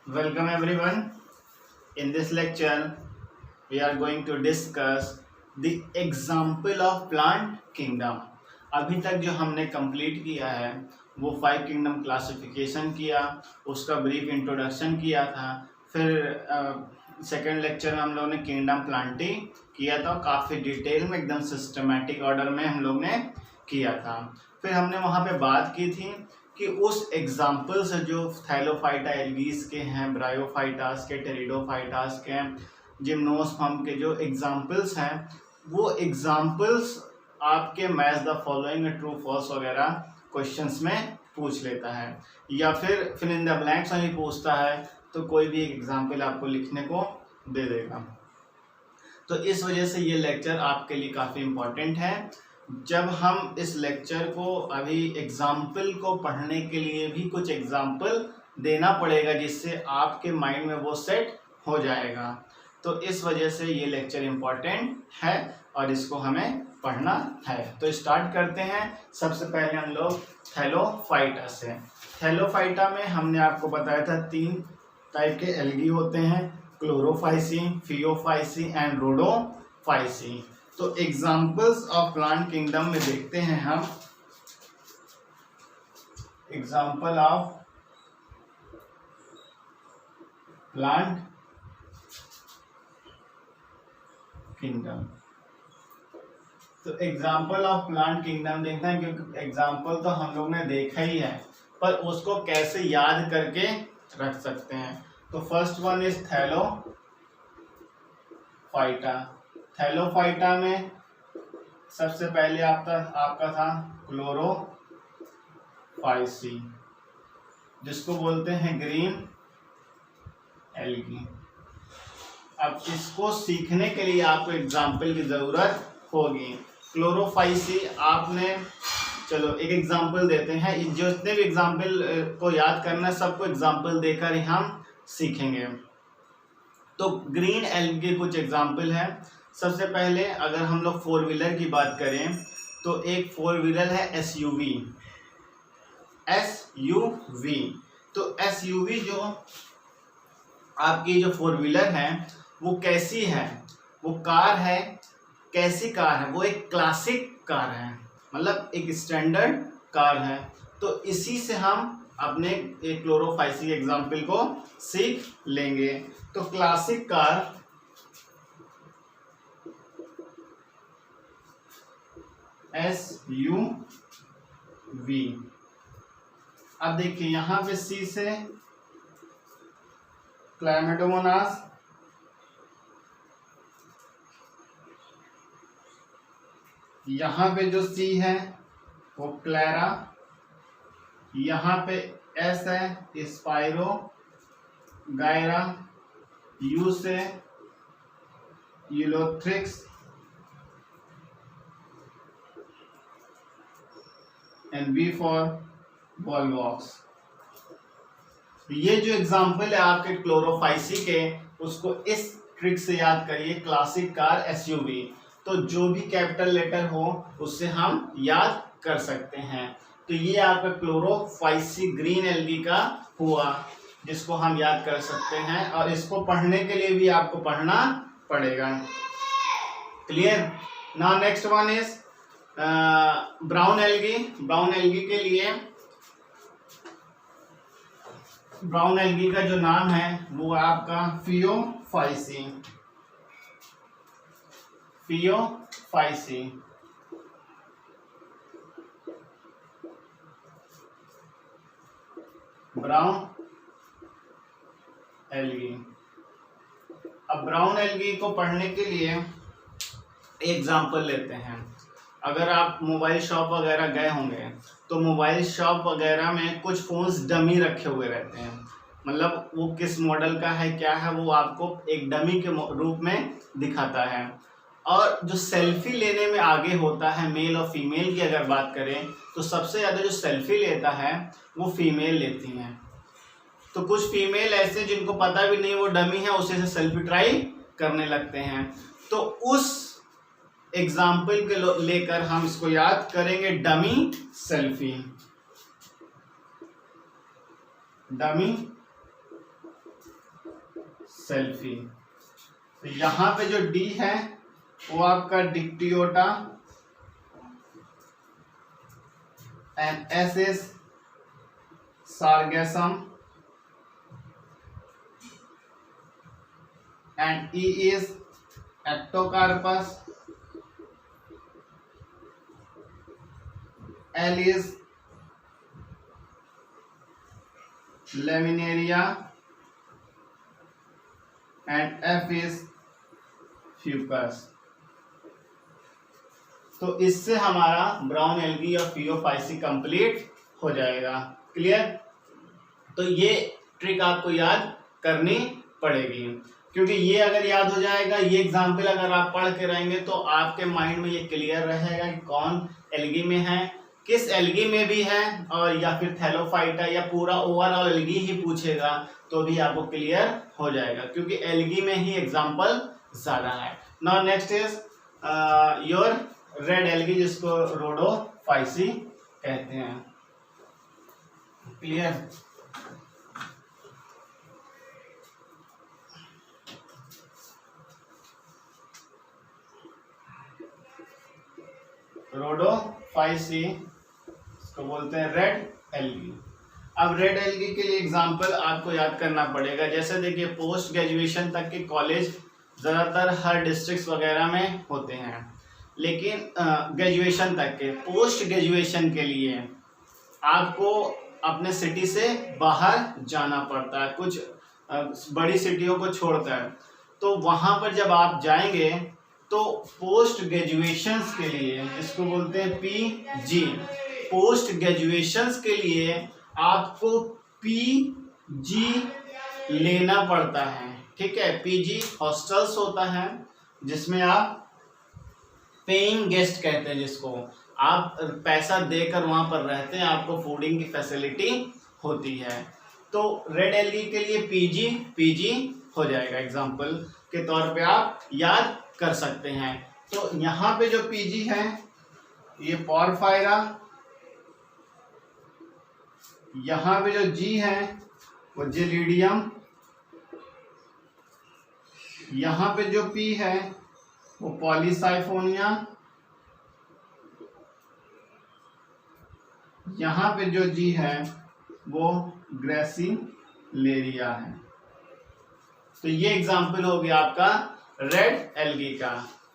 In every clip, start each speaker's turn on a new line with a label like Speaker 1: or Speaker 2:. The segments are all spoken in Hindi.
Speaker 1: Welcome everyone. In this lecture, we are going to discuss the example of plant kingdom. अभी तक जो हमने कंप्लीट किया है वो 5 किंगडम क्लासिफिकेशन किया, उसका ब्रीफ इंट्रोडक्शन किया था। फिर सेकेंड लेक्चर में हम लोग ने किंगडम प्लांटिंग किया था, काफ़ी डिटेल में एकदम सिस्टमेटिक ऑर्डर में हम लोग ने किया था। फिर हमने वहाँ पे बात की थी कि उस एग्जाम्पल से जो थैलोफाइटा एल्गीज के हैं, ब्रायोफाइटास के, टेरिडोफाइटास के, जिम्नोस्पर्म के जो एग्जाम्पल्स हैं, वो एग्जाम्पल्स आपके match the following true false वगैरह क्वेश्चंस में पूछ लेता है, या फिर इन द ब्लैंक्स में भी पूछता है, तो कोई भी एक एग्जाम्पल आपको लिखने को दे देगा। तो इस वजह से ये लेक्चर आपके लिए काफ़ी इम्पोर्टेंट है। जब हम इस लेक्चर को अभी एग्जाम्पल को पढ़ने के लिए भी कुछ एग्जाम्पल देना पड़ेगा, जिससे आपके माइंड में वो सेट हो जाएगा। तो इस वजह से ये लेक्चर इम्पोर्टेंट है और इसको हमें पढ़ना है। तो स्टार्ट करते हैं। सबसे पहले हम लोग थैलोफाइटा से। थैलोफाइटा में हमने आपको बताया था 3 टाइप के एल्गी होते हैं, क्लोरोफाइसी, फियोफाइसी एंड रोडोफाइसी। तो एग्जाम्पल्स ऑफ प्लांट किंगडम में देखते हैं हम। Example of plant kingdom. तो एग्जाम्पल ऑफ प्लांट किंगडम देखना है, क्योंकि एग्जाम्पल तो हम लोग ने देखा ही है, पर उसको कैसे याद करके रख सकते हैं। तो first one is Thallophyta. Thallophyta में सबसे पहले आपका था क्लोरोफाइसी, जिसको बोलते हैं ग्रीन एल्गी। अब इसको सीखने के लिए आपको एग्जाम्पल की जरूरत होगी। क्लोरोफाइसी आपने, चलो एक एग्जाम्पल देते हैं। जितने भी एग्जाम्पल को याद करना है, सबको एग्जाम्पल देकर ही हम सीखेंगे। तो ग्रीन एल्गी कुछ एग्जाम्पल है। सबसे पहले अगर हम लोग 4 व्हीलर की बात करें, तो एक 4 व्हीलर है एसयूवी। एसयूवी, तो एसयूवी जो आपकी जो 4 व्हीलर है वो कैसी है? वो कार है। कैसी कार है? वो एक क्लासिक कार है, मतलब एक स्टैंडर्ड कार है। तो इसी से हम अपने एक क्लोरोफाइसी एग्जाम्पल को सीख लेंगे। तो क्लासिक कार SUV। अब देखिए यहां पे सी से क्लैमेडोमोनास, यहाँ पे जो सी है वो क्लैरा, यहाँ पे एस है स्पाइरो गायरा, यू से ulothrix and B for volvox. ये जो एग्जाम्पल है आपके क्लोरोफाइसी के, उसको इस ट्रिक से याद करिए, क्लासिक कार एसयूवी। तो जो भी कैपिटल लेटर हो उससे हम याद कर सकते हैं। तो ये आपका क्लोरोफाइसी ग्रीन एल्गी का हुआ, जिसको हम याद कर सकते हैं, और इसको पढ़ने के लिए भी आपको पढ़ना पड़ेगा। Clear? Now next one is brown algae. Brown algae के लिए, ब्राउन एल्गी का जो नाम है वो आपका फियोफाइसी। Phaeophyceae brown algae. अब ब्राउन एल्गी को पढ़ने के लिए एग्जाम्पल लेते हैं। अगर आप मोबाइल शॉप वगैरह गए होंगे, तो मोबाइल शॉप वगैरह में कुछ फ़ोन्स डमी रखे हुए रहते हैं, मतलब वो किस मॉडल का है क्या है वो आपको एक डमी के रूप में दिखाता है। और जो सेल्फी लेने में आगे होता है, मेल और फीमेल की अगर बात करें, तो सबसे ज़्यादा जो सेल्फी लेता है वो फीमेल लेती हैं। तो कुछ फीमेल ऐसे जिनको पता भी नहीं वो डमी है, उसे से सेल्फी ट्राई करने लगते हैं। तो उस एग्जाम्पल के लेकर हम इसको याद करेंगे, डमी सेल्फी। Dummy selfie. तो यहाँ पे जो डी है वो आपका Dictyota and S is sargassum and E is Ectocarpus, L is laminaria and F is Fucus. तो इससे हमारा ब्राउन एल्गी और फियोफाइसी कंप्लीट हो जाएगा। क्लियर? तो ये ट्रिक आपको याद करनी पड़ेगी, क्योंकि ये अगर याद हो जाएगा, ये एग्जाम्पल अगर आप पढ़ के रहेंगे तो आपके माइंड में ये क्लियर रहेगा कि कौन एल्गी में है, किस एल्गी में भी है, और या फिर थैलोफाइटा या पूरा ओवरऑल एल्गी ही पूछेगा तो भी आपको क्लियर हो जाएगा, क्योंकि एल्गी में ही एग्जाम्पल ज्यादा है। Now next is your red algae, जिसको रोडोफाइसी कहते हैं। क्लियर? रोडोफाइसी इसको बोलते हैं रेड एल्गी। अब रेड एल्गी के लिए एग्जाम्पल आपको याद करना पड़ेगा। जैसे देखिए, पोस्ट ग्रेजुएशन तक के कॉलेज ज़्यादातर हर डिस्ट्रिक्ट वगैरह में होते हैं, लेकिन ग्रेजुएशन तक के, पोस्ट ग्रेजुएशन के लिए आपको अपने सिटी से बाहर जाना पड़ता है, कुछ बड़ी सिटियों को छोड़कर। तो वहाँ पर जब आप जाएंगे तो पोस्ट ग्रेजुएशंस के लिए, इसको बोलते हैं पीजी, पोस्ट ग्रेजुएशंस के लिए आपको पीजी लेना पड़ता है। ठीक है? पीजी हॉस्टल्स होता है जिसमें आप पेइंग गेस्ट कहते हैं, जिसको आप पैसा देकर वहां पर रहते हैं, आपको फूडिंग की फैसिलिटी होती है। तो रेड एल्गी के लिए पीजी हो जाएगा, एग्जाम्पल के तौर पे आप याद कर सकते हैं। तो यहाँ पे जो पीजी है ये पोरफायरा, यहाँ पे जो जी है वो जेलिडियम, यहाँ पे जो पी है वो पॉलीसाइफोनिया, यहाँ पे जो जी है वो ग्रेसिलेरिया है। तो ये एग्जाम्पल हो गया आपका रेड एल्गी का।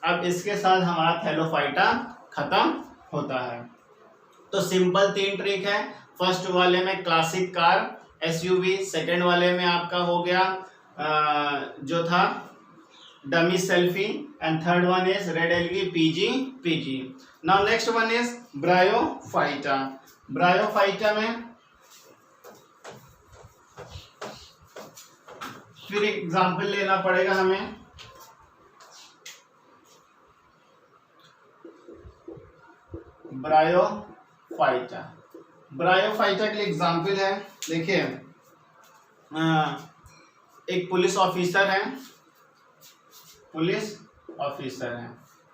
Speaker 1: अब इसके साथ हमारा थैलोफाइटा खत्म होता है। तो सिंपल 3 ट्रिक है। फर्स्ट वाले में क्लासिक कार एसयूवी, सेकंड वाले में आपका हो गया जो था dummy selfie, and third one is red algae PG. Now next one is bryophyta. Bryophyta में फिर एग्जाम्पल लेना पड़ेगा हमें। ब्रायोफाइटा के लिए एग्जाम्पल है, देखिए एक पुलिस ऑफिसर है,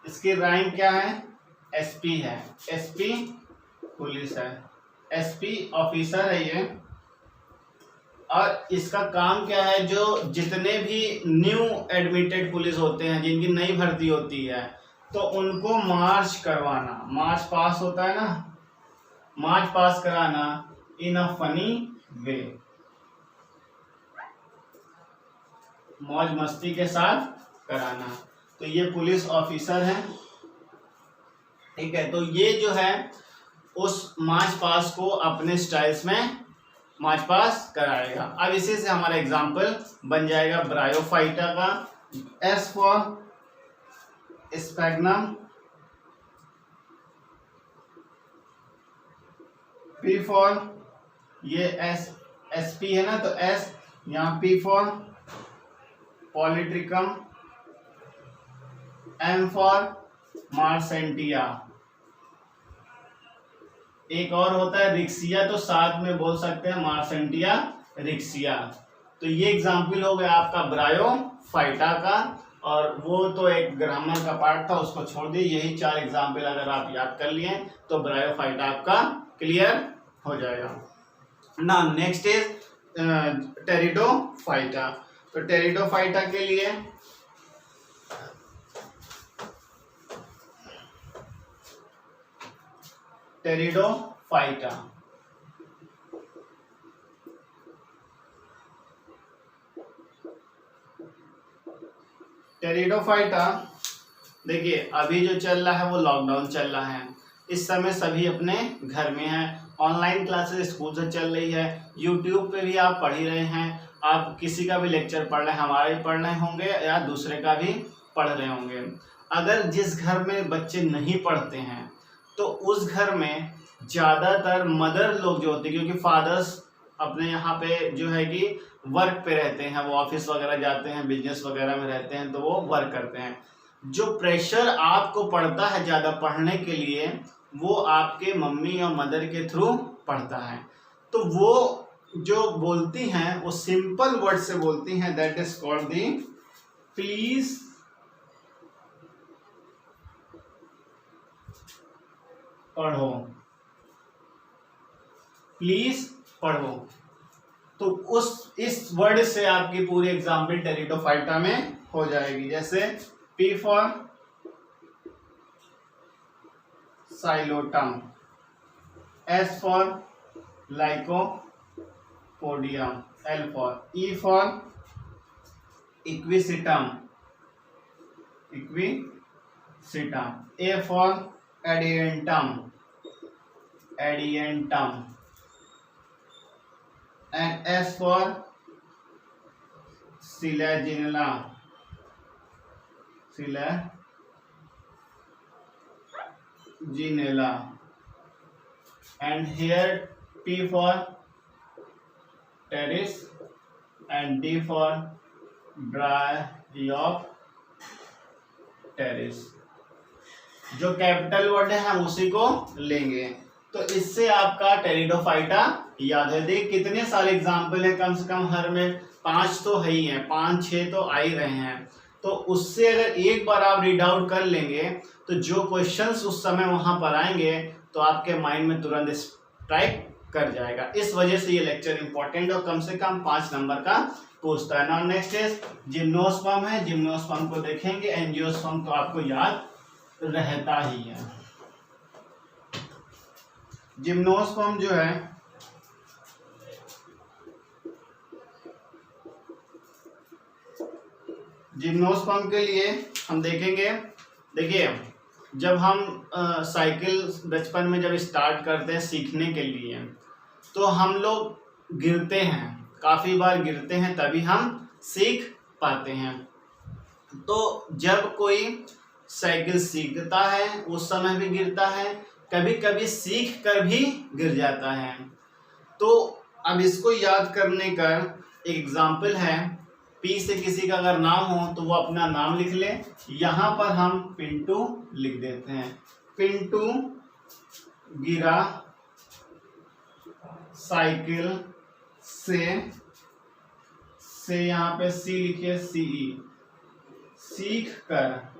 Speaker 1: इसकी रैंक क्या है? एसपी है, एसपी पुलिस है, एसपी ऑफिसर है ये। और इसका काम क्या है? जो जितने भी न्यू एडमिटेड पुलिस होते हैं, जिनकी नई भर्ती होती है, तो उनको मार्च करवाना, मार्च पास होता है ना, मार्च पास कराना इन अ फनी वे, मौज मस्ती के साथ कराना। तो ये पुलिस ऑफिसर है। ठीक है? तो ये जो है उस मार्च पास को अपने स्टाइल्स में मार्च पास कराएगा। अब इसी से हमारा एग्जाम्पल बन जाएगा ब्रायोफाइटा का। S for sphagnum, P for, ये एस पी है ना, तो एस यहाँ पी फॉर पॉलिट्रिकम, एम फॉर मार्सेंटिया, एक और होता है रिक्सिया, तो साथ में बोल सकते हैं मार्सेंटिया रिक्सिया। तो ये एग्जाम्पल हो गया आपका ब्रायोफाइटा का, और वो तो एक ग्रामर का पार्ट था, उसको छोड़ दिए। यही 4 एग्जाम्पल अगर आप याद कर लिए तो ब्रायोफाइटा आपका क्लियर हो जाएगा। ना नेक्स्ट इज टेरिडोफाइटा। तो टेरिडोफाइटा के लिए टेरिडोफाइटा, टेरिडोफाइटा देखिए अभी जो चल रहा है वो लॉकडाउन चल रहा है। इस समय सभी अपने घर में हैं, ऑनलाइन क्लासेस स्कूल से चल रही है, यूट्यूब पे भी आप पढ़ ही रहे हैं, आप किसी का भी लेक्चर पढ़ रहे हैं, हमारे भी पढ़ रहे होंगे या दूसरे का भी पढ़ रहे होंगे। अगर जिस घर में बच्चे नहीं पढ़ते हैं तो उस घर में ज़्यादातर मदर लोग जो होते हैं, क्योंकि फादर्स अपने यहाँ पे जो है कि वर्क पे रहते हैं, वो ऑफिस वगैरह जाते हैं, बिजनेस वगैरह में रहते हैं, तो वो वर्क करते हैं। जो प्रेशर आपको पड़ता है ज़्यादा पढ़ने के लिए वो आपके मम्मी और मदर के थ्रू पढ़ता है। तो वो जो बोलती हैं वो सिंपल वर्ड से बोलती हैं, that is called the please पढ़ो, प्लीज पढ़ो। तो इस वर्ड से आपकी पूरी एग्जाम्पल टेरिडोफाइटा में हो जाएगी। जैसे P for Psilotum, S for Lycopodium, L for E for Equisetum, A for Adiantum, and S for Silaginella, and here T for Teres and D for Dryopteris। जो कैपिटल वर्ड है हम उसी को लेंगे। तो इससे आपका टेरिडोफाइटा याद है। देख कितने सारे एग्जाम्पल है, कम से कम हर में 5 तो है ही है, 5-6 तो आ ही रहे हैं। तो उससे अगर एक बार आप रीड आउट कर लेंगे तो जो क्वेश्चंस उस समय वहां पर आएंगे तो आपके माइंड में तुरंत स्ट्राइक कर जाएगा। इस वजह से ये लेक्चर इंपॉर्टेंट और कम से कम 5 नंबर का पूछता है। नाउ नेक्स्ट इज जिम्नोस्पर्म है। जिम्नोस्पर्म को देखेंगे। एंजियोस्पर्म तो आपको याद रहता ही है। जिम्नोस्पर्म जो है जिम्नोस्पर्म के लिए हम देखेंगे। देखिए जब हम साइकिल बचपन में जब स्टार्ट करते हैं सीखने के लिए तो हम लोग गिरते हैं, काफ़ी बार गिरते हैं तभी हम सीख पाते हैं। तो जब कोई साइकिल सीखता है उस समय भी गिरता है, कभी कभी सीख कर भी गिर जाता है। तो अब इसको याद करने का एक एग्जाम्पल है। पी से किसी का अगर नाम हो तो वो अपना नाम लिख ले। यहाँ पर हम पिंटू लिख देते हैं। पिंटू गिरा साइकिल से यहाँ पे सी लिखिए, सीई, सीख कर।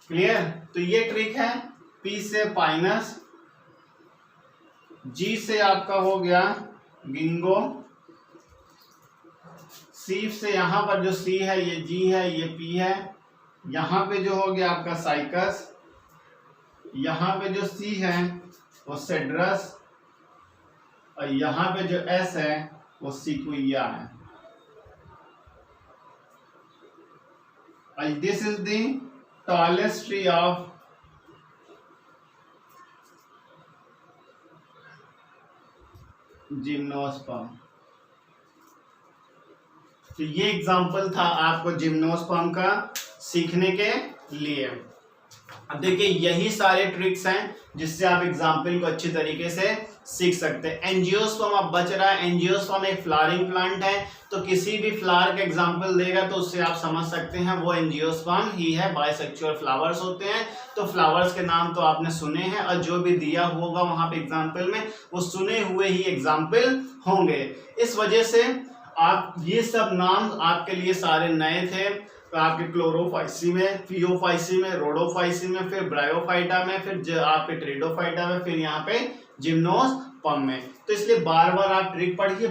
Speaker 1: क्लियर? तो ये ट्रिक है। पी से पाइनस, जी से आपका हो गया गिंगो, सी से यहां पर जो सी है ये जी है, ये पी है, यहां पे जो हो गया आपका साइकस, यहां पे जो सी है वो सेड्रस और यहां पे जो एस है वो सिक्विया है। and this is the tallest tree of gymnosperm. तो ये एग्जांपल था आपको जिम्नोस्पर्म का सीखने के लिए। अब देखिए यही सारे ट्रिक्स हैं जिससे आप एग्जाम्पल को अच्छी तरीके से सीख सकते हैं। एंजियोस्पर्म अब बच रहा है। एंजियोस्पर्म एक फ्लावरिंग प्लांट है, तो किसी भी फ्लावर का एग्जाम्पल देगा तो उससे आप समझ सकते हैं वो एंजियोस्पर्म ही है। बाइसेक्सुअल फ्लावर्स होते हैं, तो फ्लावर्स के नाम तो आपने सुने हैं और जो भी दिया होगा वहां पे एग्जाम्पल में वो सुने हुए ही एग्जाम्पल होंगे। इस वजह से आप ये सब नाम आपके लिए सारे नए थे। तो आपके क्लोरोफाइसी में, फियोफाइसी में, रोडोफाइसी में, फिर ब्रायोफाइटा में, फिर आपके टेरिडोफाइटा में, फिर यहाँ पे जिम्नोस्पर्म में। तो इसलिए बार बार आप ट्रिक पढ़िए।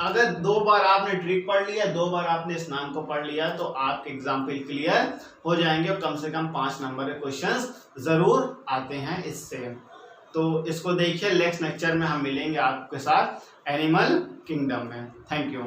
Speaker 1: अगर 2 बार आपने ट्रिक पढ़ लिया, 2 बार आपने इस नाम को पढ़ लिया, तो आपके एग्जाम्पल क्लियर हो जाएंगे और कम से कम 5 नंबर के क्वेश्चंस जरूर आते हैं इससे। तो इसको देखिए, नेक्स्ट लेक्चर में हम मिलेंगे आपके साथ एनिमल किंगडम में। Thank you.